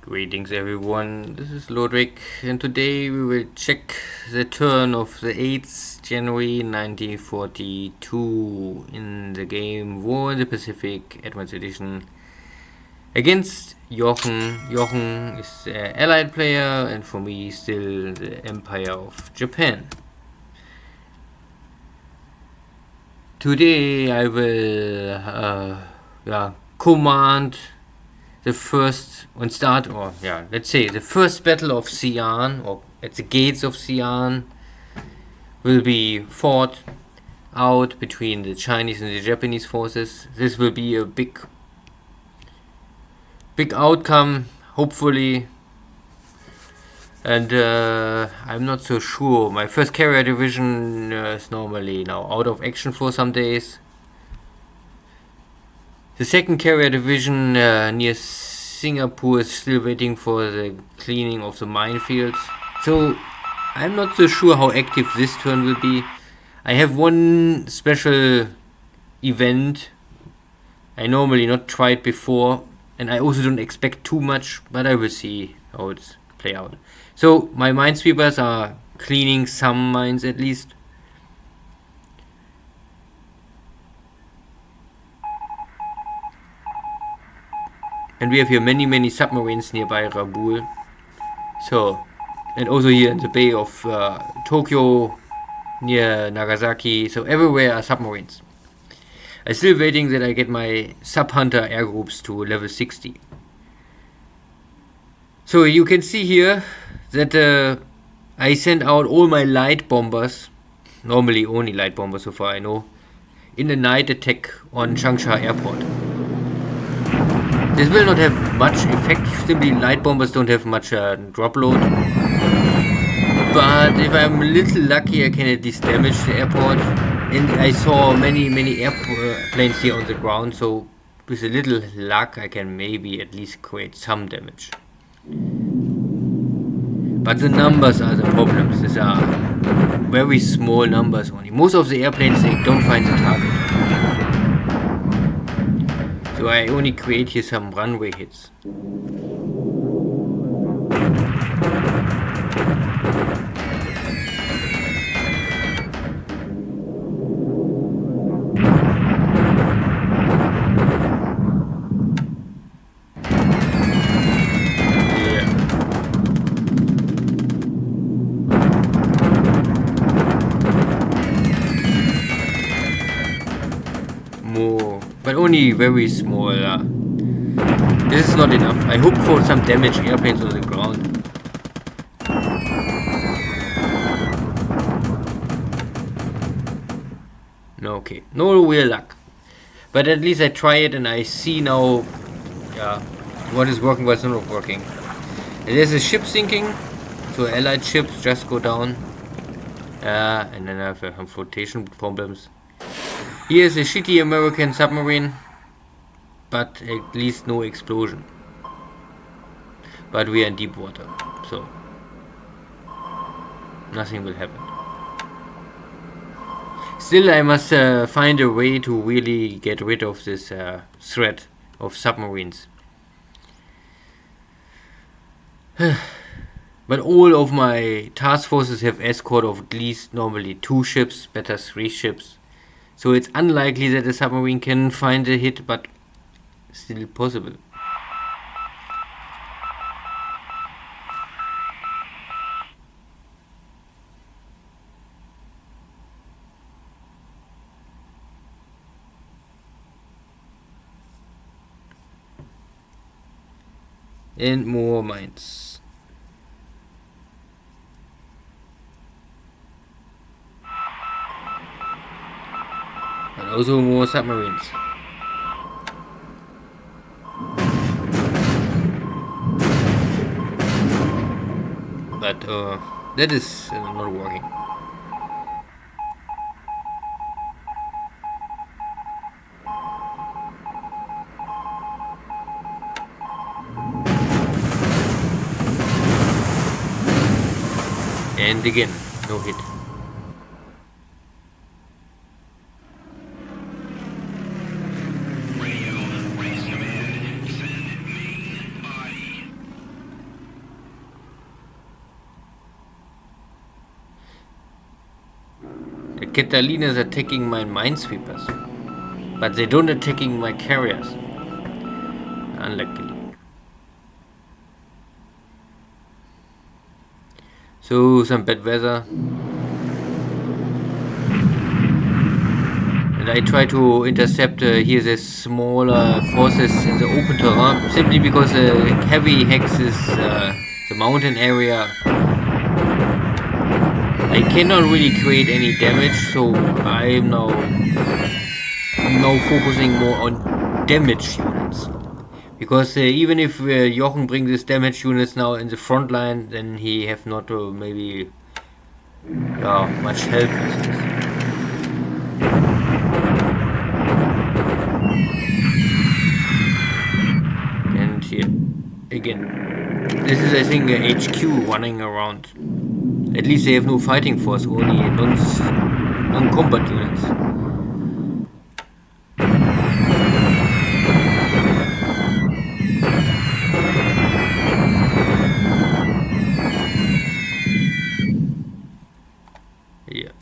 Greetings everyone, this is Lodrik, and today we will check the turn of the 8th January 1942 in the game War in the Pacific Advanced Edition against Jochen. Jochen is the Allied player and for me still the Empire of Japan. Today I will command the first and start, or let's say the first battle of Xian, or at the gates of Xian, will be fought out between the Chinese and the Japanese forces. This will be a big outcome, hopefully, and I'm not so sure. My first carrier division is normally now out of action for some days. The second carrier division near Singapore is still waiting for the cleaning of the minefields. So I'm not so sure how active this turn will be. I have one special event I normally not tried before, and I also don't expect too much, but I will see how it's play out. So my minesweepers are cleaning some mines at least. And we have here many submarines nearby Rabaul. So, and also here in the bay of Tokyo, near Nagasaki. So everywhere are submarines. I'm still waiting that I get my sub-hunter air groups to level 60. So you can see here that I send out all my light bombers, normally only light bombers so far I know, in a night attack on Changsha Airport. This will not have much effect, simply light bombers don't have much drop load. But if I'm a little lucky, I can at least damage the airport. And I saw many airplanes here on the ground, so with a little luck I can maybe at least create some damage. But the numbers are the problems. These are very small numbers only. Most of the airplanes, they don't find the target. So I only create here some runway hits. But only very small. This is not enough. I hope for some damage airplanes on the ground. No, okay. No real luck. But at least I try it and I see now what is working, what's not working. And there's a ship sinking. So allied ships just go down. And then I have some flotation problems. Here's a shitty American submarine, but at least no explosion. But we are in deep water, so nothing will happen. Still, I must find a way to really get rid of this threat of submarines. But all of my task forces have escort of at least normally 2 ships, better 3 ships. So it's unlikely that a submarine can find a hit, but still possible. And more mines. And also more submarines. But that is not working. And again, no hit. Catalina's attacking my minesweepers, but they don't attacking my carriers. Unluckily. So some bad weather. And I try to intercept here the smaller forces in the open terrain, simply because the heavy hexes, the mountain area, I cannot really create any damage, so I am now focusing more on damage units. Because even if Jochen brings his damage units now in the front line, then he have not maybe much help with this. And here again, this is I think a HQ running around. At least they have no fighting force, only non-combat units. Yeah.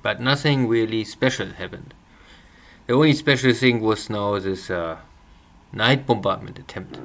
But nothing really special happened. The only special thing was now this night bombardment attempt.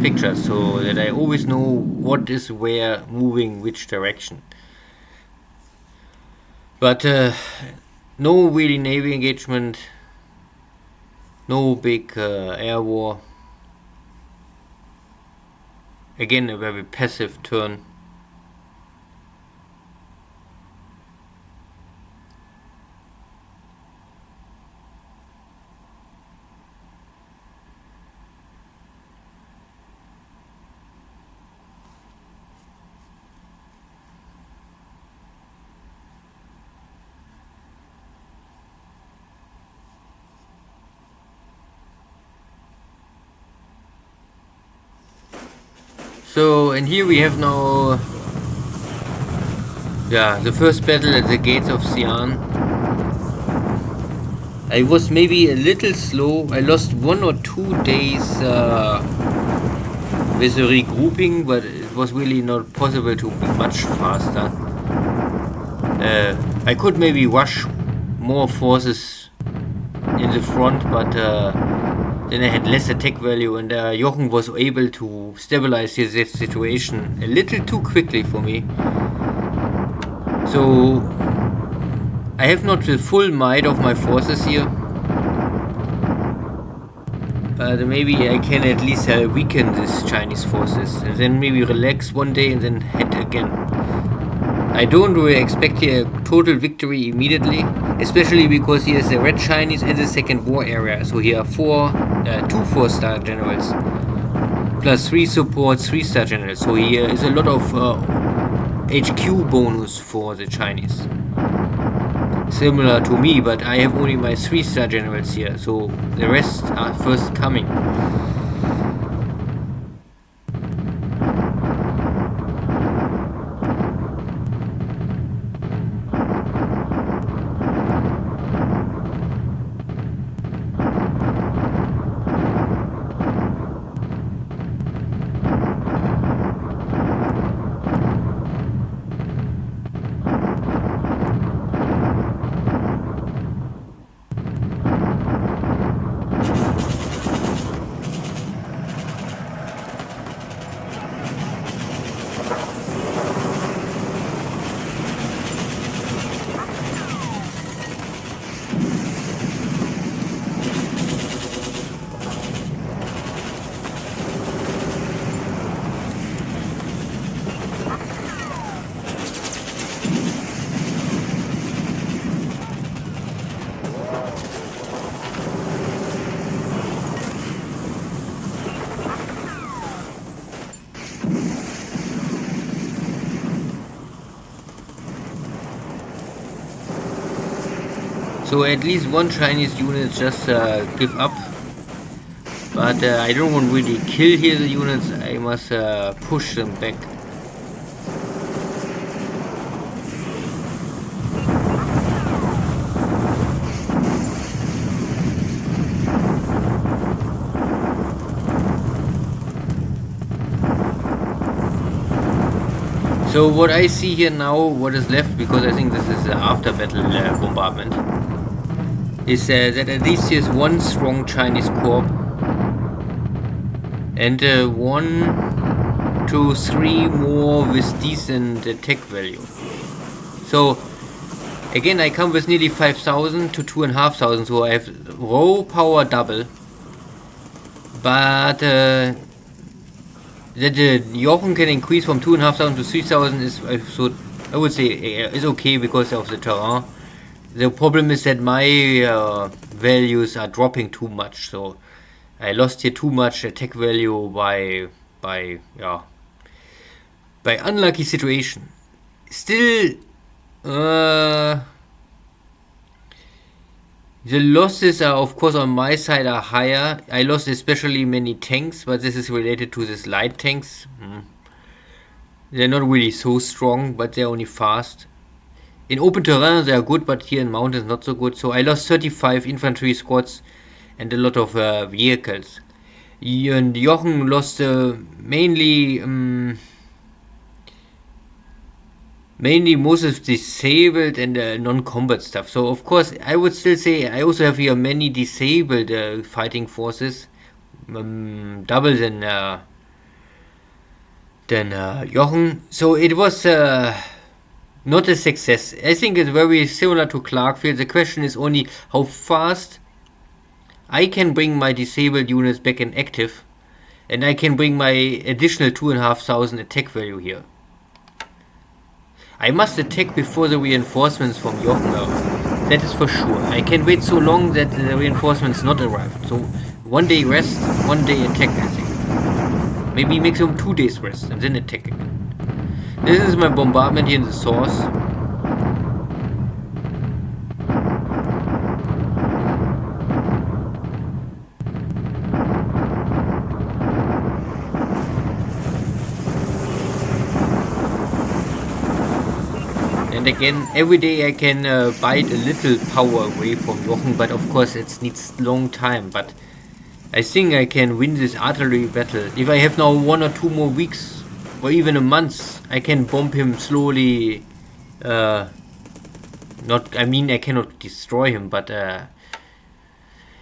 Pictures, so that I always know what is where moving which direction. But no really navy engagement, no big air war. Again, a very passive turn. So, and here we have now, the first battle at the gates of Xian. I was maybe a little slow. I lost 1 or 2 days with the regrouping, but it was really not possible to be much faster. I could maybe rush more forces in the front, but then I had less attack value, and Jochen was able to stabilize his situation a little too quickly for me. So I have not the full might of my forces here, but maybe I can at least weaken these Chinese forces and then maybe relax one day and then head again. I don't really expect here a total victory immediately, especially because he has the Red Chinese and the Second War area. So here are 2 4-star generals, plus 3 supports, 3-star generals. So here is a lot of HQ bonus for the Chinese. Similar to me, but I have only my 3-star generals here, so the rest are first coming. So at least one Chinese unit just give up. But I don't want to really kill here the units, I must push them back. So what I see here now, what is left, because I think this is the after battle bombardment, is that at least there's one strong Chinese corps and 1, 2, 3 more with decent attack value. So again, I come with nearly 5,000 to 2,500, so I have raw power double, but that Jochen can increase from 2,500 to 3,000 is, so I would say, is okay because of the terrain. The problem is that my values are dropping too much, so I lost here too much attack value by unlucky situation. Still, the losses are, of course, on my side are higher. I lost especially many tanks, but this is related to these light tanks. They're not really so strong, but they're only fast. In open terrain they are good, but here in mountains not so good. So I lost 35 infantry squads and a lot of vehicles. And Jochen lost mainly most of disabled and non-combat stuff. So of course I would still say I also have here many disabled fighting forces, double than Jochen. So it was not a success. I think it's very similar to Clarkfield. The question is only how fast I can bring my disabled units back in active, and I can bring my additional 2,500 attack value here. I must attack before the reinforcements from Jochen arrive. That is for sure. I can wait so long that the reinforcements not arrived. So 1 day rest, 1 day attack, I think. Maybe maximum 2 days rest and then attack again. This is my bombardment here in the source. And again, every day I can bite a little power away from Jochen, but of course it needs long time. But I think I can win this artillery battle. If I have now 1 or 2 more weeks, or even a month, I can bomb him slowly. I cannot destroy him, but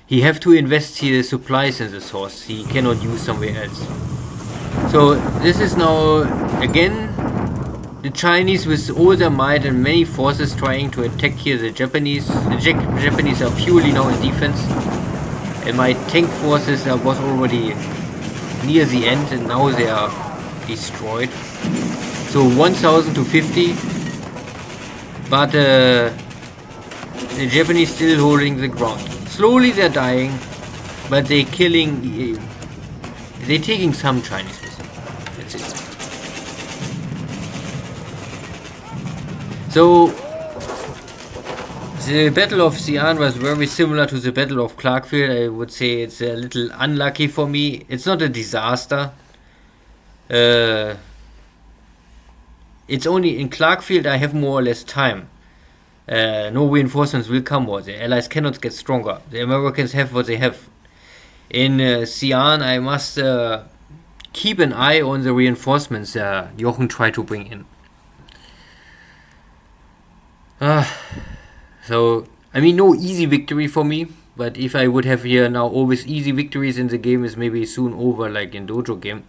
he have to invest his supplies in the source. He cannot use somewhere else. So this is now again the Chinese with all their might and many forces trying to attack here the Japanese. The Japanese are purely now in defense, and my tank forces was already near the end, and now they are destroyed. So 1,000 to 50, but the Japanese still holding the ground. Slowly they're dying, but they're killing. They're taking some Chinese with them. That's it. So the Battle of Xian was very similar to the Battle of Clarkfield. I would say it's a little unlucky for me. It's not a disaster. It's only in Clarkfield I have more or less time. No reinforcements will come, or the Allies cannot get stronger. The Americans have what they have. In Xian I must keep an eye on the reinforcements Jochen tried to bring in. So, I mean, no easy victory for me, but if I would have here now always easy victories in the game is maybe soon over like in Dojo game.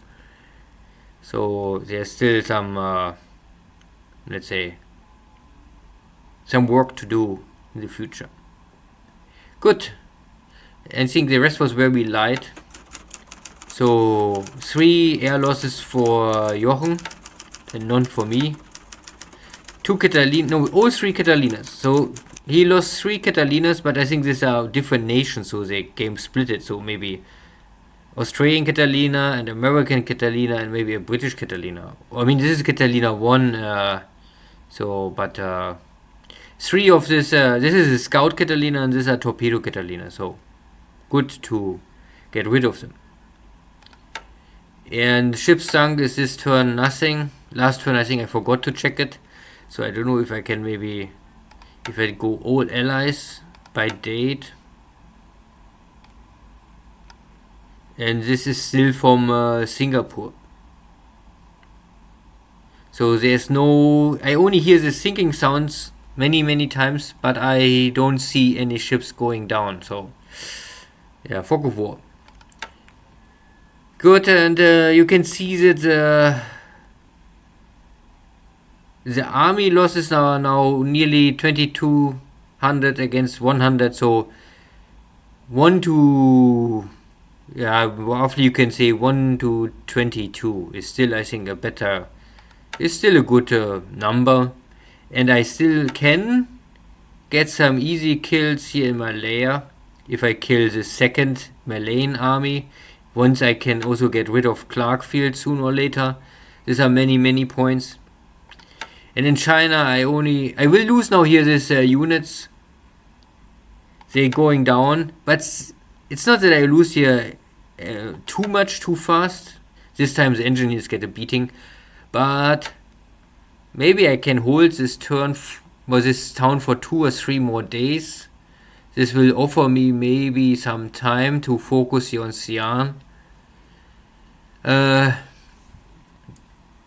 So there's still some, let's say, some work to do in the future. Good. I think the rest was very light. So 3 air losses for Jochen and none for me. 2 Catalinas, no, all 3 Catalinas. So he lost 3 Catalinas, but I think these are different nations, so they game split it. So maybe Australian Catalina and American Catalina and maybe a British Catalina. I mean, this is Catalina 1. 3 of this, this is a scout Catalina and this is a torpedo Catalina, so good to get rid of them. And ship sunk is this turn nothing. Last turn I think I forgot to check it, so I don't know if I can maybe, if I go all allies by date. And this is still from Singapore. So there's no, I only hear the sinking sounds many times, but I don't see any ships going down. So yeah, fog of war. Good, and you can see that the army losses are now nearly 2200 against 100. So 1 to, yeah, roughly you can say 1 to 22 is still, I think, a better, is still a good number. And I still can get some easy kills here in Malaya if I kill the second Malayan army. Once I can also get rid of Clarkfield sooner or later. These are many points. And in China I will lose now here these units. They're going down, but it's not that I lose here too much too fast. This time the engineers get a beating, but maybe I can hold this turn this town for 2 or 3 more days. This will offer me maybe some time to focus here on Xian.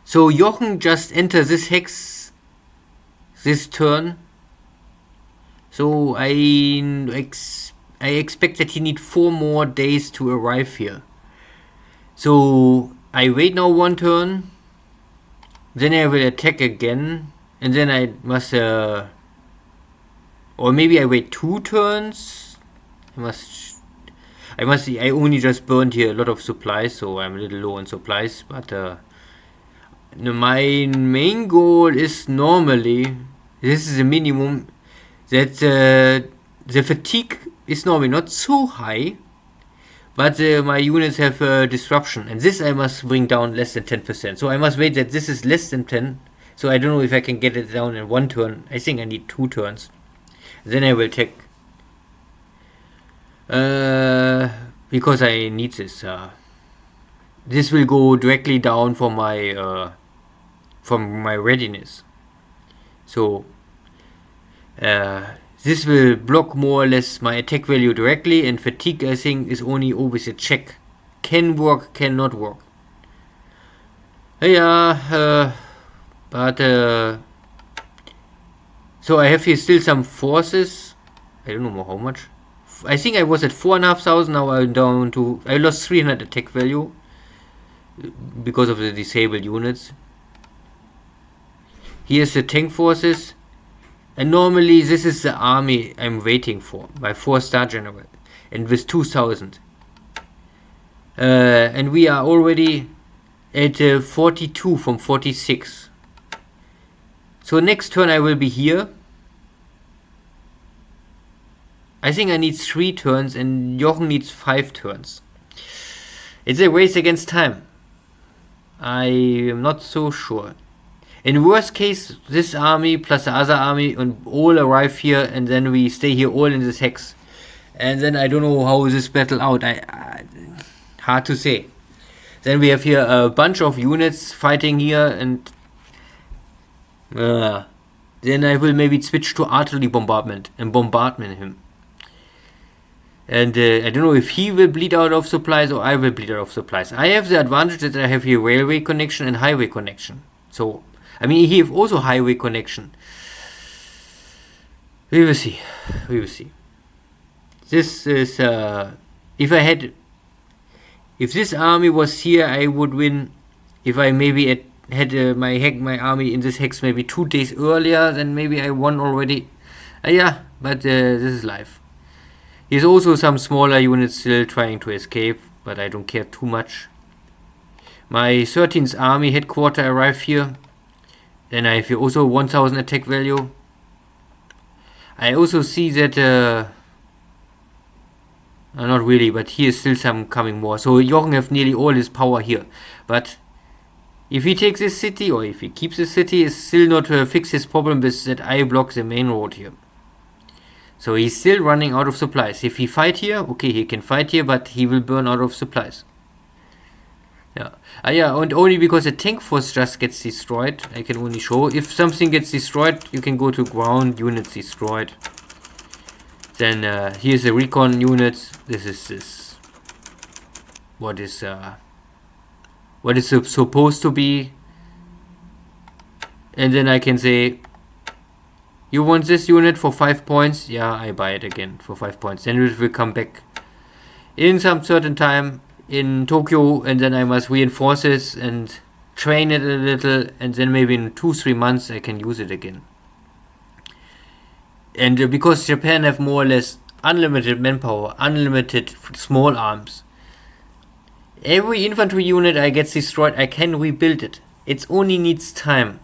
So Jochen just enters this hex this turn. So I expect that he needs 4 more days to arrive here. So I wait now 1 turn. Then I will attack again. And then I must... or maybe I wait 2 turns. I only just burned here a lot of supplies, so I'm a little low on supplies. But my main goal is normally, this is the minimum, that the fatigue is normally not so high, but my units have disruption, and this I must bring down less than 10%. So I must wait that this is less than 10. So I don't know if I can get it down in 1 turn. I think I need 2 turns. Then I will check. Because I need this. This will go directly down for my from my readiness. So this will block more or less my attack value directly, and fatigue I think is only always a check. Can work, cannot work. Yeah, but so I have here still some forces. I don't know how much. I think I was at 4,500. Now I'm down to, I lost 300 attack value because of the disabled units. Here's the tank forces, and normally this is the army I'm waiting for, my 4-star general, and with 2,000. And we are already at 42 from 46. So next turn I will be here. I think I need 3 turns and Jochen needs 5 turns. It's a race against time. I am not so sure. In worst case, this army plus the other army and all arrive here, and then we stay here all in this hex. And then I don't know how this battle out. Hard to say. Then we have here a bunch of units fighting here, and then I will maybe switch to artillery bombardment and bombardment him. And I don't know if he will bleed out of supplies or I will bleed out of supplies. I have the advantage that I have here railway connection and highway connection. So, I mean, he have also highway connection. We will see. We will see. This is, if this army was here, I would win. If I maybe had my army in this hex maybe 2 days earlier, then maybe I won already. Yeah, but this is life. There's also some smaller units still trying to escape, but I don't care too much. My 13th army headquarter arrived here. Then I have here also 1000 attack value. I also see that not really, but here is still some coming more. So Jochen have nearly all his power here, but If he takes this city, or if he keeps the city, it's still not fix his problem with that I block the main road here. So he's still running out of supplies. If he fight here, okay, he can fight here, but he will burn out of supplies. Yeah. Yeah, and only because the tank force just gets destroyed, I can only show. If something gets destroyed, you can go to ground, units destroyed. Then here's the recon units. This is this. What is supposed to be. And then I can say, you want this unit for 5 points? Yeah, I buy it again for 5 points. Then it will come back in some certain time in Tokyo, and then I must reinforce it and train it a little, and then maybe in 2-3 months I can use it again. And because Japan have more or less unlimited manpower, unlimited small arms, every infantry unit I get destroyed, I can rebuild it. It only needs time.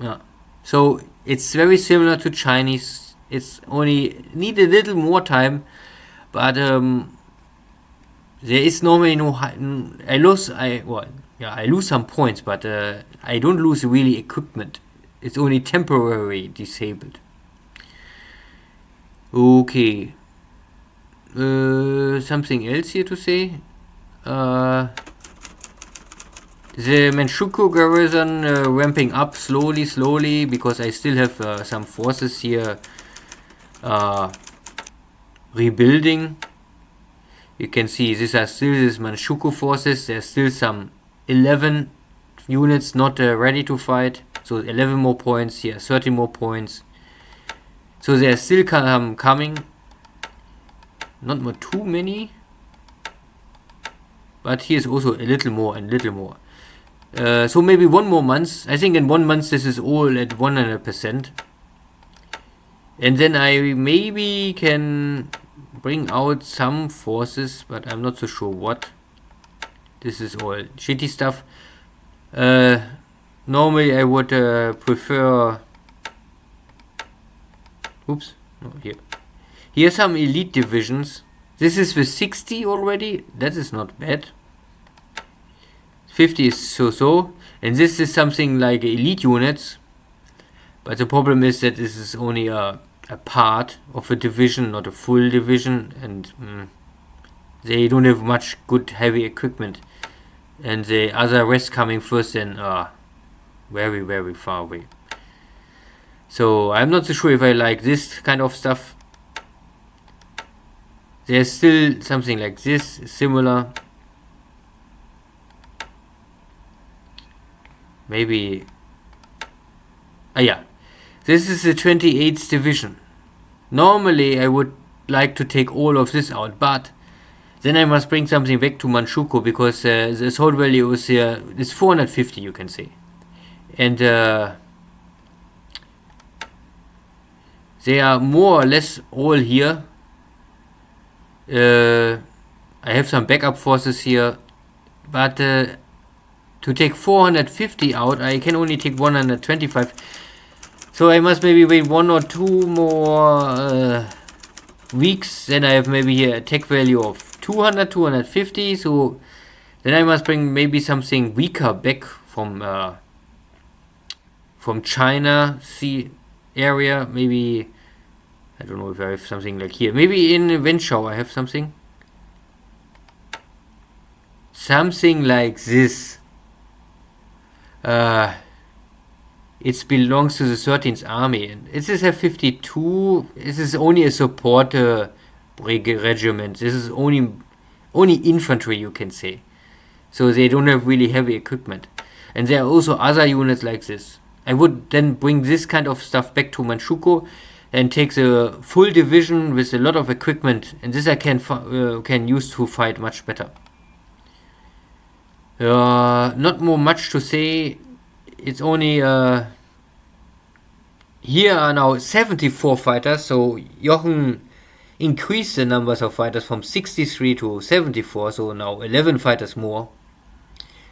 Yeah. So it's very similar to Chinese. It's only need a little more time, but there is normally no. I lose some points, but I don't lose really equipment. It's only temporarily disabled. Okay. Something else here to say? The Manchukuo garrison ramping up slowly because I still have some forces here rebuilding. You can see these are still these Manchukuo forces. There's still some 11 units not ready to fight. So 11 more points here, 30 more points. So they're still coming. Not more too many. But here's also a little more and little more. So maybe 1 more month. I think in 1 month this is all at 100%. And then I maybe can bring out some forces, but I'm not so sure what. This is all shitty stuff. Normally I would prefer... Oops. No, here. Here are some elite divisions. This is with 60 already. That is not bad. 50 is so-so, and this is something like elite units, but the problem is that this is only a part of a division, not a full division, and they don't have much good heavy equipment, and the other rest coming first then are very far away. So I'm not so sure if I like this kind of stuff. There's still something like this, similar. Maybe... yeah. This is the 28th division. Normally I would like to take all of this out, but then I must bring something back to Manchukuo, because the assault value is here, it's 450, you can say. And they are more or less all here. I have some backup forces here, but to take 450 out, I can only take 125. So I must maybe wait 1 or 2 more weeks. Then I have maybe here a tech value of 200, 250. So then I must bring maybe something weaker back from China Sea area. Maybe, I don't know if I have something like here. Maybe in Wenchao I have something. Something like this. It belongs to the 13th Army. And this is a 52. This is only a support regiment. This is only infantry, you can say. So they don't have really heavy equipment. And there are also other units like this. I would then bring this kind of stuff back to Manchukuo and take the full division with a lot of equipment. And this I can use to fight much better. Not much to say. It's only here are now 74 fighters, so Jochen increased the numbers of fighters from 63 to 74, so now 11 fighters more.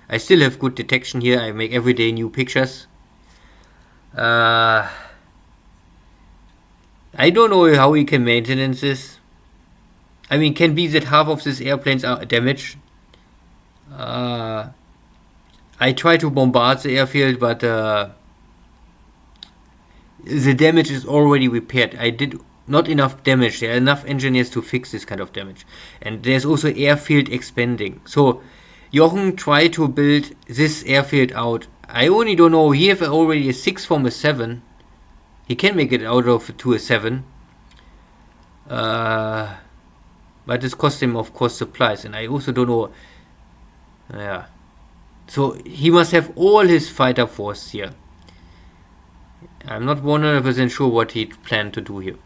I still have good detection here. I make every day new pictures. I don't know how we can maintain this. I mean, can be that half of these airplanes are damaged. I try to bombard the airfield, but the damage is already repaired. I did not enough damage. There are enough engineers to fix this kind of damage. And there's also airfield expanding. So Jochen tried to build this airfield out. I only don't know. He have already a 6 from a 7. He can make it out of to a 7. But this cost him, of course, supplies. And I also don't know. Yeah. So he must have all his fighter force here. I'm not 100% sure what he planned to do here.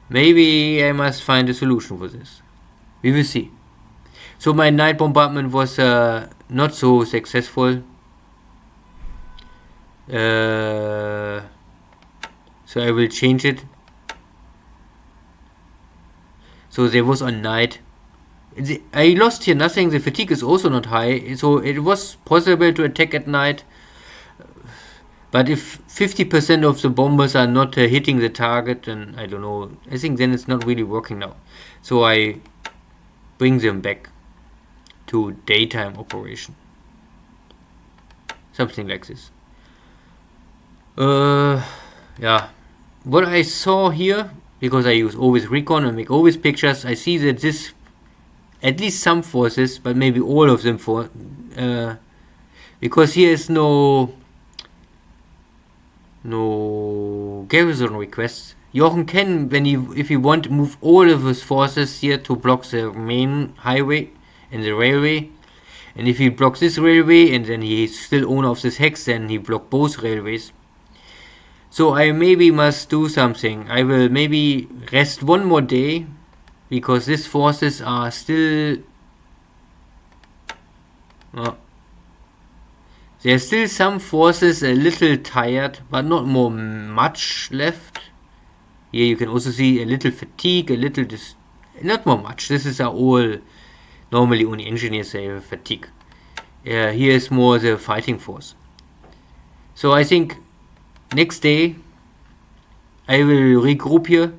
Maybe I must find a solution for this. We will see. So my night bombardment was not so successful. So I will change it. So there was on night. I lost here nothing. The fatigue is also not high. So it was possible to attack at night. But if 50% of the bombers are not hitting the target, then I don't know. I think then it's not really working now. So I bring them back to daytime operation. Something like this. Yeah. What I saw here, because I use always recon and make always pictures, I see that this, at least some forces, but maybe all of them because here is no garrison requests. Jochen can, if he want, move all of his forces here to block the main highway and the railway. And if he blocks this railway and then he is still owner of this hex, then he block both railways. So I maybe must do something. I will maybe rest one more day, because these forces are still... There's still some forces a little tired, but not much left. Here you can also see a little fatigue, a little... not more much. This is all... Normally only engineers say fatigue. Here is more the fighting force. So I think next day I will regroup here.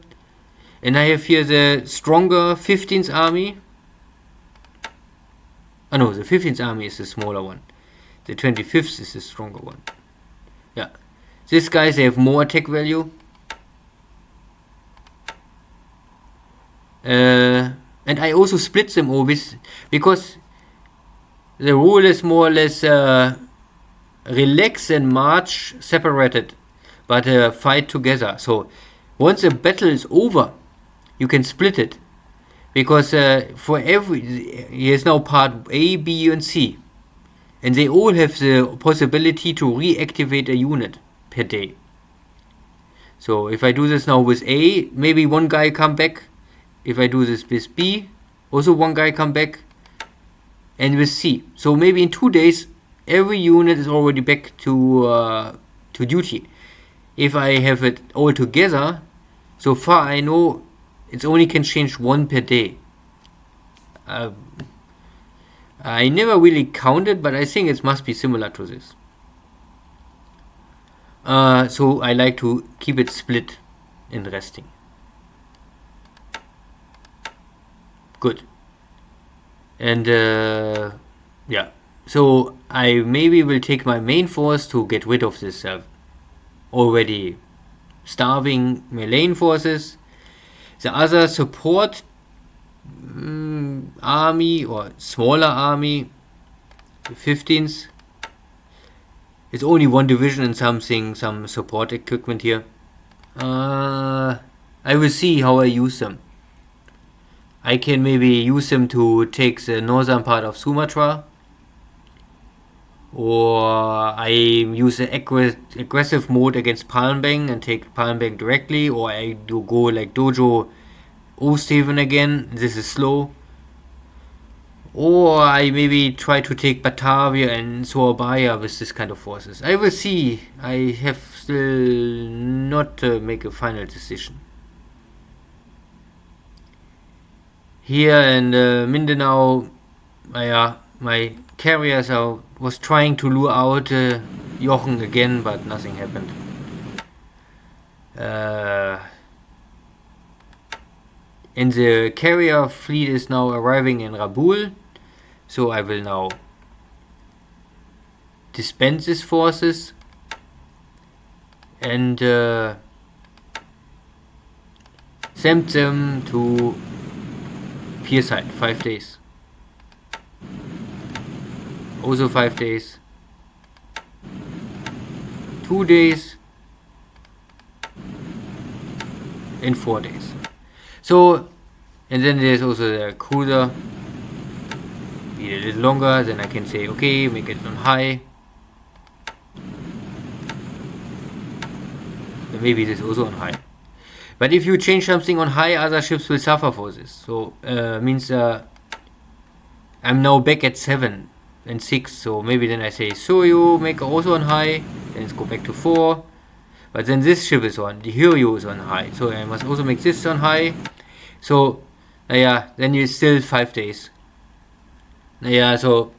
And I have here the stronger 15th army. Oh no, the 15th army is the smaller one. The 25th is the stronger one. Yeah. These guys, they have more attack value. And I also split them always, because the rule is more or less relax and march separated, but fight together. So once the battle is over, you can split it, because for here's now part A, B, and C, and they all have the possibility to reactivate a unit per day. So if I do this now with A, maybe one guy come back. If I do this with B, also one guy come back, and with C. So maybe in 2 days, every unit is already back to duty. If I have it all together, so far I know it only can change one per day. I never really counted, but I think it must be similar to this. So I like to keep it split in resting. Good. And yeah, so I maybe will take my main force to get rid of this already starving Malayan forces. The other support army or smaller army, the 15th, is only one division and some support equipment here. I will see how I use them. I can maybe use them to take the northern part of Sumatra, or I use an aggressive mode against Palembang and take Palembang directly, or I do go like Dojo Osthaven again. This is slow. Or I maybe try to take Batavia and Surabaya with this kind of forces. I will see. I have still not make a final decision. Here in Mindanao, my carriers was trying to lure out Jochen again, but nothing happened. And the carrier fleet is now arriving in Rabaul, so I will now disband these forces and send them to pier side. 5 days. Also 5 days. 2 days. And 4 days. So, and then there's also the cruiser. Be a little longer. Then I can say, okay, make it on high. And maybe this also on high. But if you change something on high, other ships will suffer for this. So means I'm now back at 7 and 6. So maybe then I say, so you make also on high. Then let's go back to 4. But then this ship is on. The Hiryu is on high. So I must also make this on high. So then you still 5 days. So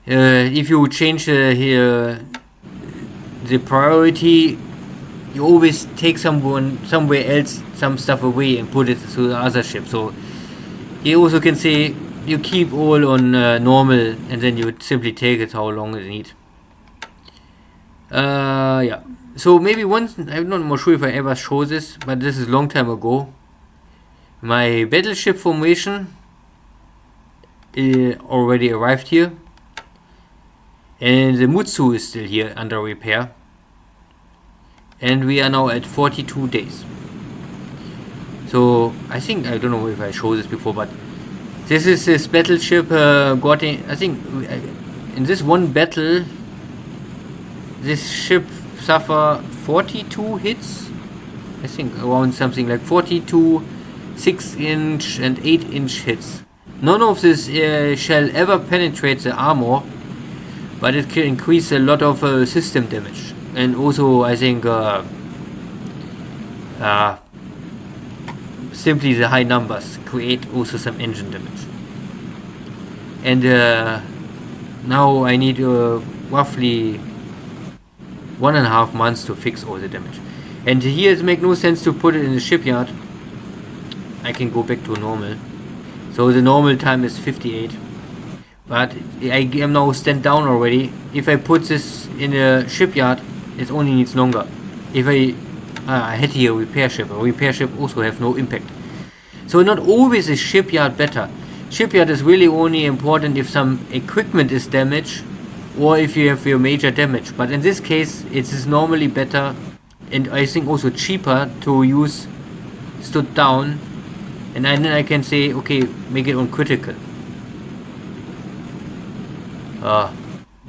if you change here the priority, you always take somewhere else some stuff away and put it to the other ship. So you also can say you keep all on normal and then you simply take it how long it need. So maybe once, I'm not more sure if I ever show this, but this is long time ago. My battleship formation already arrived here, and the Mutsu is still here under repair, and we are now at 42 days. So I think, I don't know if I showed this before, but this is this battleship got in, I think in this one battle this ship suffer 42 hits, I think around something like 42 6-inch and 8-inch hits. None of this shall ever penetrate the armor, but it can increase a lot of system damage, and also I think simply the high numbers create also some engine damage. And now I need roughly 1.5 months to fix all the damage. And here it makes no sense to put it in the shipyard. I can go back to normal. So the normal time is 58. But I am now stand down already. If I put this in a shipyard, it only needs longer. If I had here a repair ship also have no impact. So not always is shipyard better. Shipyard is really only important if some equipment is damaged or if you have your major damage. But in this case, it is normally better, and I think also cheaper, to use stood down, and then I can say, okay, make it on critical.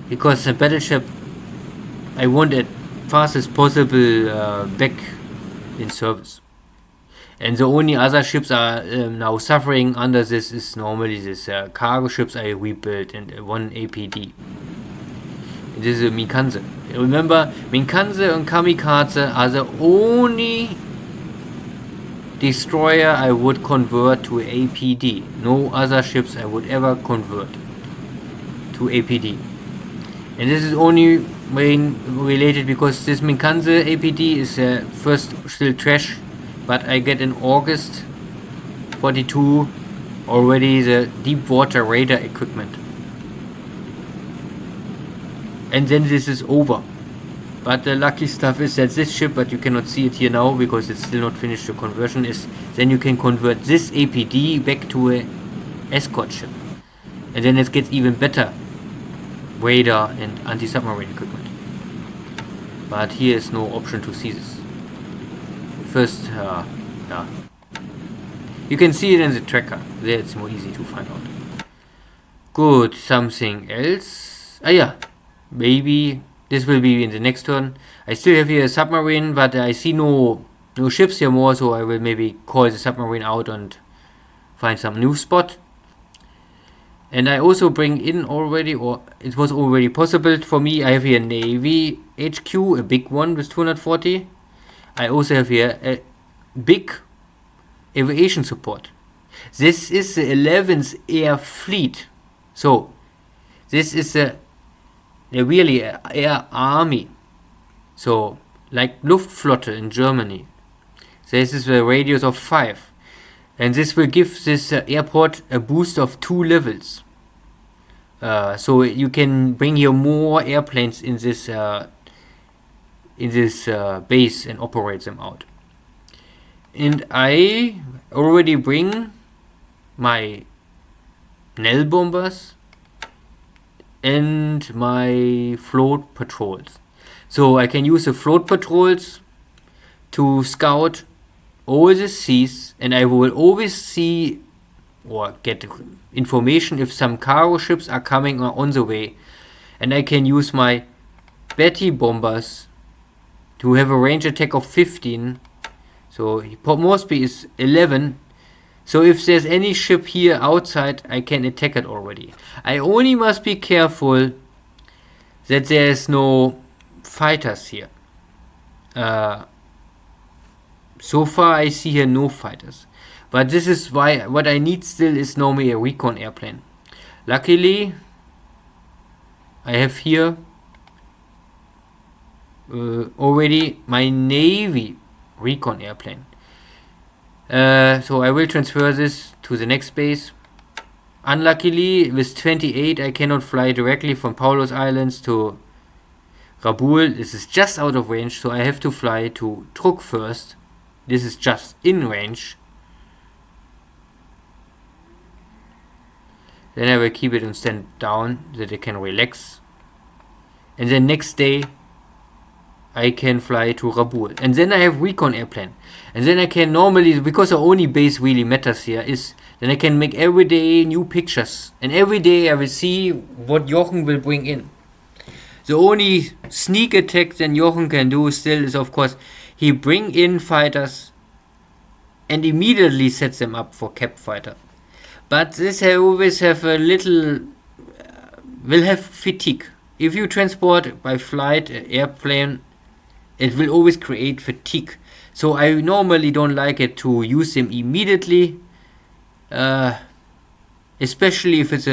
Because the battleship, I want it fast as possible back in service. And the only other ships are now suffering under this is normally this cargo ships I rebuilt and one APD. And this is a Minkanze. Remember, Minkanze and Kamikaze are the only destroyer I would convert to APD. No other ships I would ever convert to APD. And this is only main related because this Minkanze APD is first still trash, but I get in August 42 already the deep water radar equipment. And then this is over. But the lucky stuff is that this ship, but you cannot see it here now because it's still not finished the conversion, is then you can convert this APD back to a escort ship. And then it gets even better radar and anti-submarine equipment. But here is no option to see this. First, you can see it in the tracker. There it's more easy to find out. Good, something else. Maybe this will be in the next turn. I still have here a submarine, but I see no ships here more, so I will maybe call the submarine out and find some new spot. And I also bring in already, or it was already possible for me, I have here Navy HQ, a big one with 240. I also have here a big aviation support. This is the 11th Air Fleet. So, this is a really air army. So, like Luftflotte in Germany. This is a radius of 5. And this will give this airport a boost of 2 levels. So you can bring here more airplanes in this base and operate them out. And I already bring my Nell bombers and my float patrols. So I can use the float patrols to scout all the seas, and I will always see or get information if some cargo ships are coming on the way. And I can use my Betty bombers to have a range attack of 15. So Port Moresby is 11. So if there's any ship here outside, I can attack it already. I only must be careful that there's no fighters here. So far I see here no fighters. But this is why what I need still is normally a recon airplane. Luckily, I have here already my Navy recon airplane. So I will transfer this to the next base. Unluckily, with 28 I cannot fly directly from Paulos Islands to Rabaul. This is just out of range, so I have to fly to Truk first. This is just in range. Then I will keep it and stand down so that it can relax. And then next day I can fly to Rabaul. And then I have recon airplane. And then I can normally, because the only base really matters here is, then I can make every day new pictures. And every day I will see what Jochen will bring in. The only sneak attack that Jochen can do still is, of course, he bring in fighters and immediately sets them up for cap fighter. But this I always have a little, will have fatigue. If you transport by flight airplane, it will always create fatigue. So I normally don't like it to use them immediately, especially if it's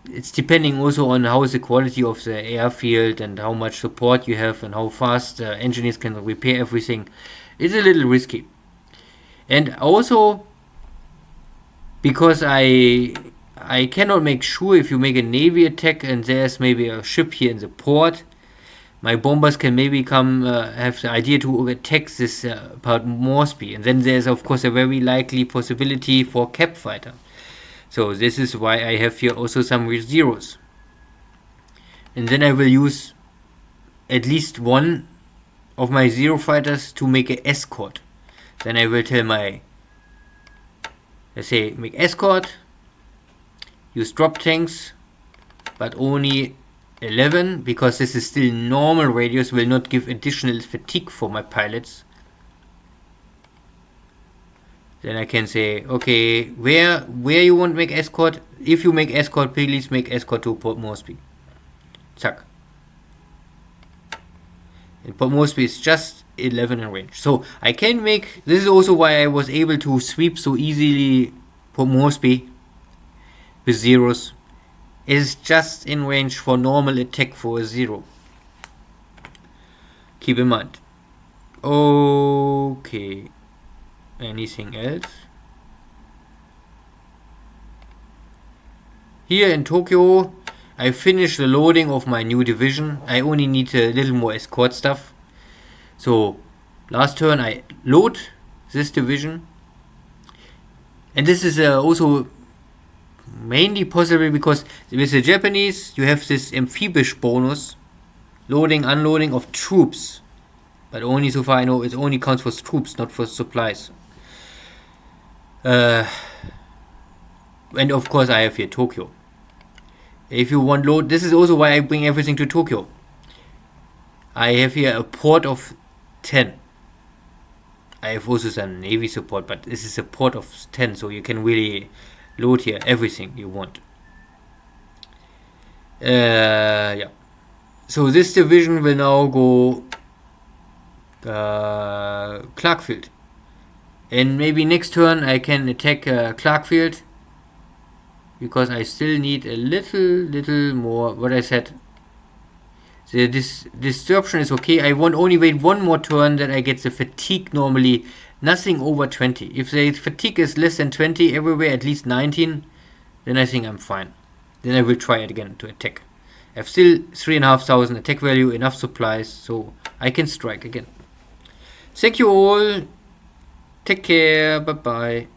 it's depending also on how is the quality of the airfield and how much support you have and how fast engineers can repair everything. It's a little risky. And also because I cannot make sure if you make a navy attack and there's maybe a ship here in the port, my bombers can maybe come have the idea to attack this Port Moresby, and then there's of course a very likely possibility for cap fighter. So this is why I have here also some zeros. And then I will use at least one of my zero fighters to make an escort. Then I will tell my, let's say, make escort, use drop tanks, but only 11, because this is still normal radius, will not give additional fatigue for my pilots. Then I can say, okay, where you want to make escort? If you make escort, please make escort to Port Moresby. Zack. And Port Moresby is just 11 in range. So I can make, this is also why I was able to sweep so easily Port Moresby with zeros. It is just in range for normal attack for a zero. Keep in mind. Okay. Anything else? Here in Tokyo, I finished the loading of my new division. I only need a little more escort stuff. So last turn I load this division. And this is also mainly possible because with the Japanese you have this amphibious bonus, loading, unloading of troops. But only so far I know it only counts for troops, not for supplies. And of course I have here Tokyo. If you want load, this is also why I bring everything to Tokyo. I have here a port of 10. I have also some navy support, but this is a port of 10, so you can really load here everything you want. Yeah. So this division will now go Clarkfield. And maybe next turn I can attack Clarkfield, because I still need a little more. What I said, this disruption is okay. I want only wait one more turn that I get the fatigue. Normally nothing over 20. If the fatigue is less than 20 everywhere, at least 19, then I think I'm fine. Then I will try it again to attack. I have still 3,500 attack value, enough supplies, so I can strike again. Thank you all. Take care. Bye bye.